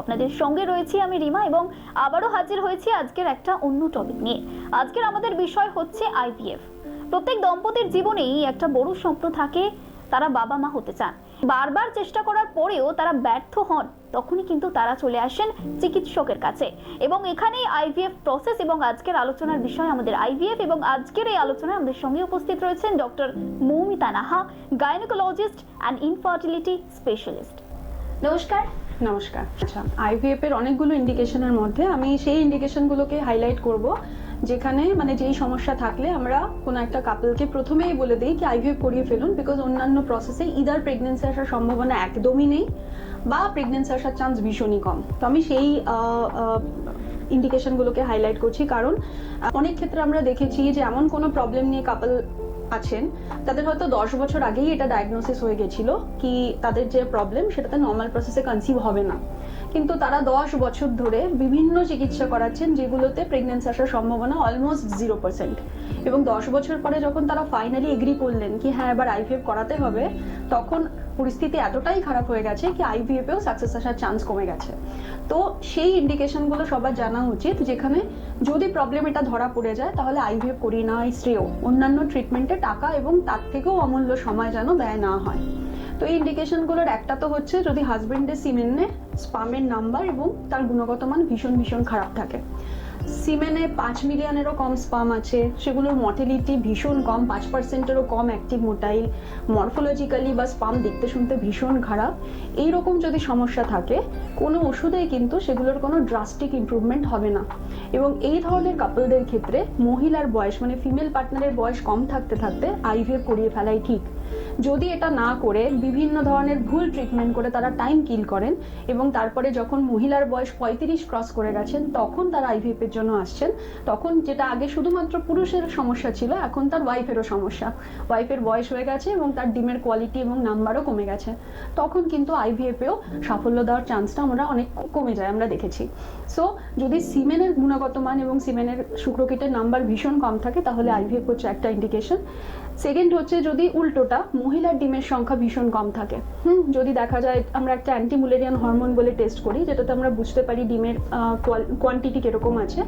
আপনাদের সঙ্গে রয়েছি আমি রিমা এবং আবারও হাজির হয়েছি আজকের একটা অন্য টপিক নিয়ে। আজকের আমাদের বিষয় হচ্ছে আইভিএফ। প্রত্যেক দম্পতির জীবনেই একটা বড় স্বপ্ন থাকে, তারা বাবা মা হতে চান। বারবার চেষ্টা করার পরেও তারা ব্যর্থ হন, তখনই কিন্তু তারা চলে আসেন চিকিৎসকের কাছে এবং এখানেই আইভিএফ প্রসেস এবং আজকের আলোচনার বিষয় আমাদের আইভিএফ। এবং আজকের এই আলোচনায় আমাদের সঙ্গে উপস্থিত রয়েছেন doctor Moumita Naha, gynaecologist and infertility specialist. নমস্কার। নমস্কার। আচ্ছা, আইভিএফ এর অনেকগুলো ইন্ডিকেশনের মধ্যে আমি সেই ইন্ডিকেশনগুলোকে হাইলাইট করব, যেখানে যেই সমস্যা থাকলে আমরা কোনো একটা কাপলকে প্রথমেই বলে দিই কি আইভিএফ করিয়ে ফেলুন, বিকজ অন্যান্য প্রসেসে ইদার প্রেগনেন্সি আসার সম্ভাবনা একদমই নেই বা প্রেগনেন্সি আসার চান্স ভীষণই কম। তো আমি সেই ইন্ডিকেশনগুলোকে হাইলাইট করছি, কারণ অনেক ক্ষেত্রে আমরা দেখেছি যে এমন কোনো প্রবলেম নিয়ে কাপল আছেন, তাদের হয়তো 10 বছর আগেই এটা ডায়াগনোসিস হয়ে গেছিল কি তাদের যে প্রবলেম সেটাতে নর্মাল প্রসেসে কনসিভ হবে না, কিন্তু তারা 10 বছর ধরে বিভিন্ন চিকিৎসা করাচ্ছেন যেগুলোতে প্রেগনেন্সি আসার সম্ভাবনা অলমোস্ট 0%। এবং 10 বছর পরে যখন তারা ফাইনালি এগ্রি করলেন কি হ্যাঁ এবার আইভিএফ করাতে হবে, তখন পরিস্থিতি এতটাই খারাপ হয়ে গেছে কি আইভিএফেও সাকসেস আসার চান্স কমে গেছে। তো সেই ইন্ডিকেশনগুলো সবার জানা উচিত, যেখানে যদি প্রবলেম এটা ধরা পড়ে যায় তাহলে আইভিএফ করিয়ে নেওয়াই শ্রেয়, অন্যান্য ট্রিটমেন্টে টাকা এবং তার থেকেও অমূল্য সময় যেন ব্যয় না হয়। তো এই ইন্ডিকেশনগুলোর একটা তো হচ্ছে যদি হাজবেন্ডের সিমেনে স্পামের নাম্বার এবং তার গুণগত মান ভীষণ ভীষণ খারাপ থাকে। সিমেনে 5 মিলিয়নেরও কম স্পাম আছে, সেগুলোর মর্টালিটি ভীষণ কম, 5%-এরও কম অ্যাক্টিভ মোটাইল, মরফোলজিক্যালি বা স্পাম দেখতে শুনতে ভীষণ খারাপ। এইরকম যদি সমস্যা থাকে কোনো ওষুধেই কিন্তু সেগুলোর কোনো ড্রাস্টিক ইমপ্রুভমেন্ট হবে না। এবং এই ধরনের কাপলদের ক্ষেত্রে মহিলার বয়স ফিমেল পার্টনারের বয়স কম থাকতে থাকতে আইভিএফ করিয়ে ফেলাই ঠিক। যদি এটা না করে বিভিন্ন ধরনের ভুল ট্রিটমেন্ট করে তারা টাইম কিল করেন এবং তারপরে যখন মহিলার বয়স 35 ক্রস করে গেছেন তখন তারা আইভিএফ এর জন্য আসছেন, তখন যেটা আগে শুধুমাত্র পুরুষের সমস্যা ছিল এখন তার ওয়াইফেরও সমস্যা, ওয়াইফের বয়স হয়ে গেছে এবং তার ডিমের কোয়ালিটি এবং নাম্বারও কমে গেছে, তখন কিন্তু আইভিএফেও সাফল্য দেওয়ার চান্সটা আমরা অনেক কমে যায় আমরা দেখেছি। সো যদি সিমেনের গুণগত মান এবং সিমেনের শুক্রকীটের নাম্বার ভীষণ কম থাকে তাহলে আইভিএফ হচ্ছে একটা ইন্ডিকেশন। সেকেন্ড হচ্ছে যদি উল্টোটা মহিলার ডিমের সংখ্যা ভীষণ কম থাকে, যদি দেখা যায় আমরা একটা অ্যান্টিমুলেরিয়ান হরমোন বলে টেস্ট করি যেটাতে আমরা বুঝতে পারি ডিমের কোয়ান্টিটি কিরকম আছে,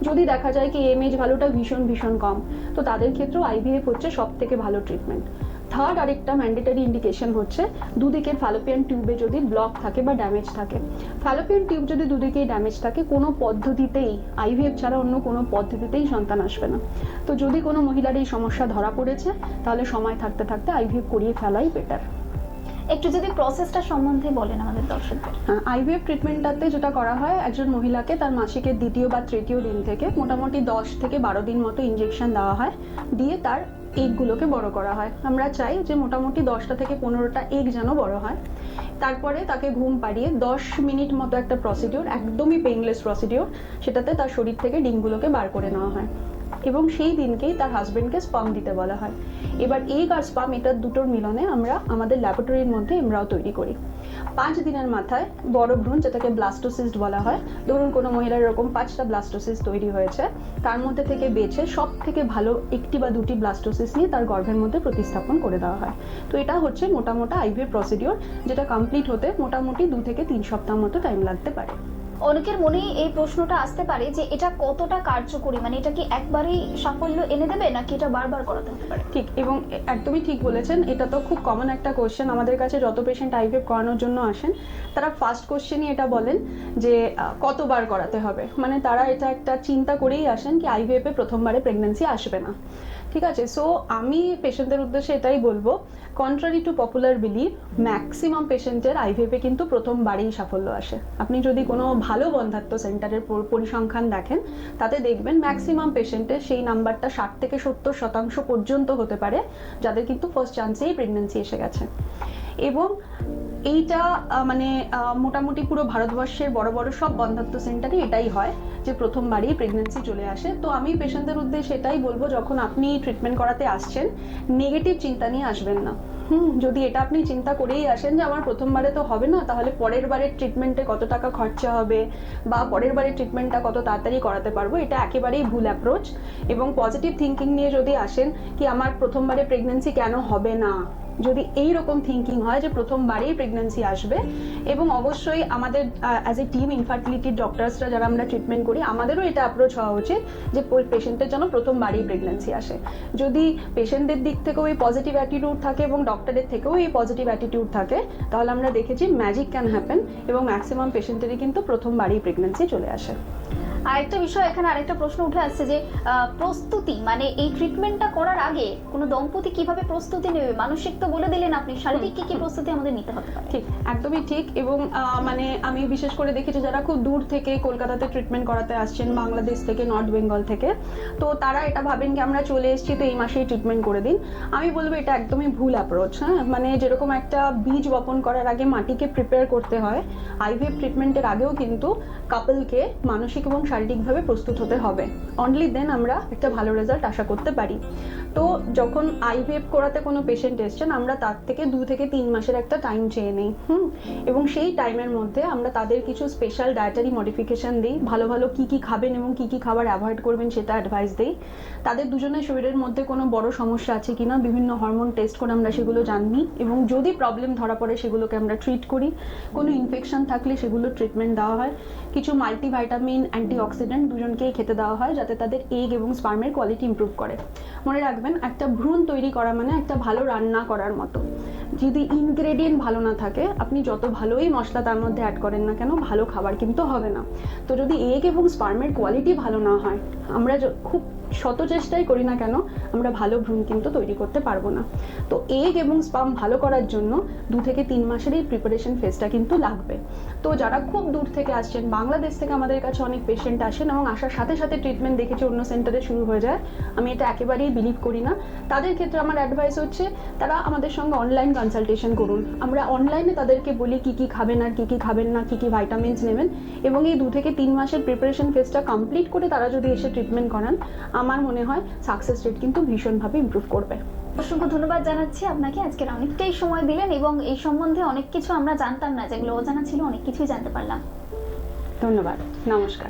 যদি দেখা যায় কি এমএইচ ভ্যালুটা ভীষণ ভীষণ কম, তো তাদের ক্ষেত্রেও আইভিএফ হচ্ছে সব থেকে ভালো ট্রিটমেন্ট। থার্ড আরেকটা ম্যান্ডেটরি ইন্ডিকেশন হচ্ছে দুদিকের ফ্যালোপিয়ান টিউবে যদি ব্লক থাকে বা ড্যামেজ থাকে। ফ্যালোপিয়ান টিউব যদি দুদিকেই ড্যামেজ থাকে কোনো পদ্ধতিতেই আইভিএফ ছাড়া অন্য কোনো পদ্ধতিতেই সন্তান আসবে না। তো যদি কোনো মহিলার এই সমস্যা ধরা পড়েছে তাহলে সময় থাকতে থাকতে আইভিএফ করিয়ে ফেলাই বেটার। একটু যদি প্রসেসটা সম্বন্ধে বলেন আমাদের দর্শকদের। আইভিএফ ট্রিটমেন্টটাতে যেটা করা হয়, একজন মহিলাকে তার মাসিকের দ্বিতীয় বা তৃতীয় দিন থেকে মোটামুটি 10 থেকে 12 দিন মতো ইনজেকশন দেওয়া হয়, দিয়ে তার এগগুলোকে বড় করা হয়। আমরা চাই যে মোটামুটি 10টা থেকে 15টা এগ যেন বড় হয়। তারপরে তাকে ঘুম পাড়িয়ে 10 মিনিট মতো একটা প্রসিডিওর, একদমই পেইনলেস প্রসিডিওর, সেটাতে তার শরীর থেকে ডিমগুলোকে বার করে নেওয়া হয় এবং সেই দিনকেই তার হাজবেন্ডকে স্পাম দিতে বলা হয়। এবার এগ আর স্পাম এটার দুটোর মিলনে আমরা আমাদের ল্যাবরেটরির মধ্যে এমব্রায়ো তৈরি করি। 5 দিনের মাথায় বড় ভ্রূণ, যেটাকে ব্লাস্টোসিস্ট বলা হয়, ধরুন কোনো মহিলার এরকম 5টা ব্লাস্টোসিস্ট তৈরি হয়েছে, তার মধ্যে থেকে বেছে সব থেকে ভালো 1টি বা 2টি ব্লাস্টোসিস্ট নিয়ে তার গর্ভের মধ্যে প্রতিস্থাপন করে দেওয়া হয়। তো এটা হচ্ছে মোটামোটা আইভিএফ প্রসিডিওর, যেটা কমপ্লিট হতে মোটামুটি 2 থেকে 3 সপ্তাহ মতো টাইম লাগতে পারে। অনেকের মনে এই প্রশ্নটা আসতে পারে যে এটা কতটা কার্যকরী, এটা কি একবারেই সাফল্য এনে দেবে নাকি এটা বারবার করাতে হতে পারে? ঠিক, এবং একদমই ঠিক বলেছেন, এটা তো খুব কমন একটা কোশ্চেন। আমাদের কাছে যত পেশেন্ট আইভিএফ করানোর জন্য আসেন তারা ফার্স্ট কোশ্চেনই এটা বলেন যে কতবার করাতে হবে, তারা এটা একটা চিন্তা করেই আসেন কি আইভিএফ এ প্রথমবারে প্রেগন্যান্সি আসবে না। ঠিক আছে, সো আমি পেশেন্টদের উদ্দেশ্যে এটাই বলবো, contrary to popular believe, maximum পেশেন্টের আইভিএফে কিন্তু প্রথমবারেই সাফল্য আসে। আপনি যদি কোনো ভালো বন্ধাত্ব সেন্টারের পরিসংখ্যান দেখেন তাতে দেখবেন ম্যাক্সিমাম পেশেন্টের সেই নাম্বারটা 60 থেকে 70% পর্যন্ত হতে পারে যাদের কিন্তু ফার্স্ট চান্সেই প্রেগন্যান্সি এসে গেছে। এবং এইটা মোটামুটি পুরো ভারতবর্ষের বড় বড় সব বন্ধাত্ব সেন্টারে এটাই হয় যে প্রথমবারই প্রেগন্যান্সি চলে আসে। তো আমি পেশেন্টদের উদ্দেশ্যে এটাই বলবো, যখন আপনি ট্রিটমেন্ট করাতে আসছেন নেগেটিভ চিন্তা নিয়ে আসবেন না। যদি এটা আপনি চিন্তা করেই আসেন যে আমার প্রথমবারে তো হবে না, তাহলে পরের বারের ট্রিটমেন্টে কত টাকা খরচা হবে বা পরের বারের ট্রিটমেন্টটা কত তাড়াতাড়ি করাতে পারবো, এটা একেবারেই ভুল অ্যাপ্রোচ। এবং পজিটিভ থিঙ্কিং নিয়ে যদি আসেন কি আমার প্রথমবারে প্রেগন্যান্সি কেন হবে না, যদি এই রকম থিঙ্কিং হয় যে প্রথমবারেই প্রেগন্যান্সি আসবে, এবং অবশ্যই আমাদের অ্যাজ এ টিম ইনফার্টিলিটির ডক্টরসরা যারা আমরা ট্রিটমেন্ট করি, আমাদেরও এটা অ্যাপ্রোচ হওয়া উচিত যে পেশেন্টের যেন প্রথমবারেই প্রেগন্যান্সি আসে। যদি পেশেন্টের দিক থেকেও এই পজিটিভ অ্যাটিটিউড থাকে এবং ডক্টরের থেকেও এই পজিটিভ অ্যাটিটিউড থাকে, তাহলে আমরা দেখেছি ম্যাজিক ক্যান হ্যাপেন এবং ম্যাক্সিমাম পেশেন্টেরই কিন্তু প্রথমবারেই প্রেগন্যান্সি চলে আসে। আরেকটা বিষয়, এখানে আরেকটা প্রশ্ন উঠে আসছে যে প্রস্তুতি, মানে এই ট্রিটমেন্টটা করার আগে কোনো দম্পতি কিভাবে প্রস্তুতি নেবে? মানসিক তো বলে দিলেন আপনি, শারীরিক কি কি প্রস্তুতি আমাদের নিতে হতে পারে? ঠিক, একদমই ঠিক। এবং মানে আমি বিশেষ করে দেখেছি যারা খুব দূর থেকে কলকাতাতে ট্রিটমেন্ট করাতে আসছেন, বাংলাদেশ থেকে, নর্থ বেঙ্গল থেকে, তো তারা এটা ভাবেন কি আমরা চলে এসেছি তো এই মাসেই ট্রিটমেন্ট করে দিন। আমি বলবো এটা একদমই ভুল অ্যাপ্রোচ। হ্যাঁ, মানে যেরকম একটা বীজ বপন করার আগে মাটিকে প্রিপেয়ার করতে হয়, আইভিএফ ট্রিটমেন্টের আগেও কিন্তু কাপলকে মানসিক এবং শারীরিকভাবে প্রস্তুত হতে হবে। অনলি দেন আমরা একটা ভালো রেজাল্ট আশা করতে পারি। তো যখন আইভিএফ করাতে কোনো পেশেন্ট এসছেন, আমরা তার থেকে 2 থেকে 3 মাসের একটা টাইম চেয়ে নিই, এবং সেই টাইমের মধ্যে আমরা তাদের কিছু স্পেশাল ডায়েটারি মডিফিকেশন দিই, ভালো ভালো কী কী খাবেন এবং কী কী খাবার অ্যাভয়েড করবেন সেটা অ্যাডভাইস দিই। তাদের দুজনের শরীরের মধ্যে কোনো বড় সমস্যা আছে কিনা বিভিন্ন হরমোন টেস্ট করে আমরা সেগুলো জানি, এবং যদি প্রবলেম ধরা পড়ে সেগুলোকে আমরা ট্রিট করি। কোনো ইনফেকশন থাকলে সেগুলোর ট্রিটমেন্ট দেওয়া হয়। কিছু মাল্টিভাইটামিন, অ্যান্টিঅক্সিডেন্ট দুজনকেই খেতে দেওয়া হয় যাতে তাদের এগ এবং স্পার্মের কোয়ালিটি ইমপ্রুভ করে। মনে রাখবেন, একটা ভ্রূণ তৈরি করা মানে একটা ভালো রান্না করার মতো। যদি ইনগ্রেডিয়েন্ট ভালো না থাকে, আপনি যত ভালোই মশলা তার মধ্যে অ্যাড করেন না কেন, ভালো খাবার কিন্তু হবে না। তো যদি এগ এবং স্পার্মের কোয়ালিটি ভালো না হয়, আমরা খুব শত চেষ্টাই করি না কেন, আমরা ভালো ভ্রূণ কিন্তু তৈরি করতে পারবো না। তো এগ এবং স্পার্ম ভালো করার জন্য 2 থেকে 3 মাসের এই প্রিপারেশন ফেজটা কিন্তু লাগবে। তো যারা খুব দূর থেকে আসছেন, বাংলাদেশ থেকে আমাদের কাছে অনেক পেশেন্ট আসেন এবং আসার সাথে সাথে ট্রিটমেন্ট দেখেছি অন্য সেন্টারে শুরু হয়ে যায়, আমি এটা একেবারেই বিলিভ করি না। তাদের ক্ষেত্রে আমার অ্যাডভাইস হচ্ছে তারা আমাদের সঙ্গে অনলাইন কনসালটেশন করুন। আমরা অনলাইনে তাদেরকে বলি কী কী খাবেন আর কী কী খাবেন না, কী কী ভাইটামিনস নেবেন, এবং এই 2 থেকে 3 মাসের প্রিপারেশন ফেজটা কমপ্লিট করে তারা যদি এসে ট্রিটমেন্ট করান, আমার মনে হয় সাকসেস রেট কিন্তু ভীষণভাবে ইমপ্রুভ করবে। অসংখ্য ধন্যবাদ জানাচ্ছি আপনাকে, আজকের অনেকটাই সময় দিলেন এবং এই সম্বন্ধে অনেক কিছু আমরা জানতাম না, যেগুলো অজানা ছিল অনেক কিছুই জানতে পারলাম। ধন্যবাদ, নমস্কার।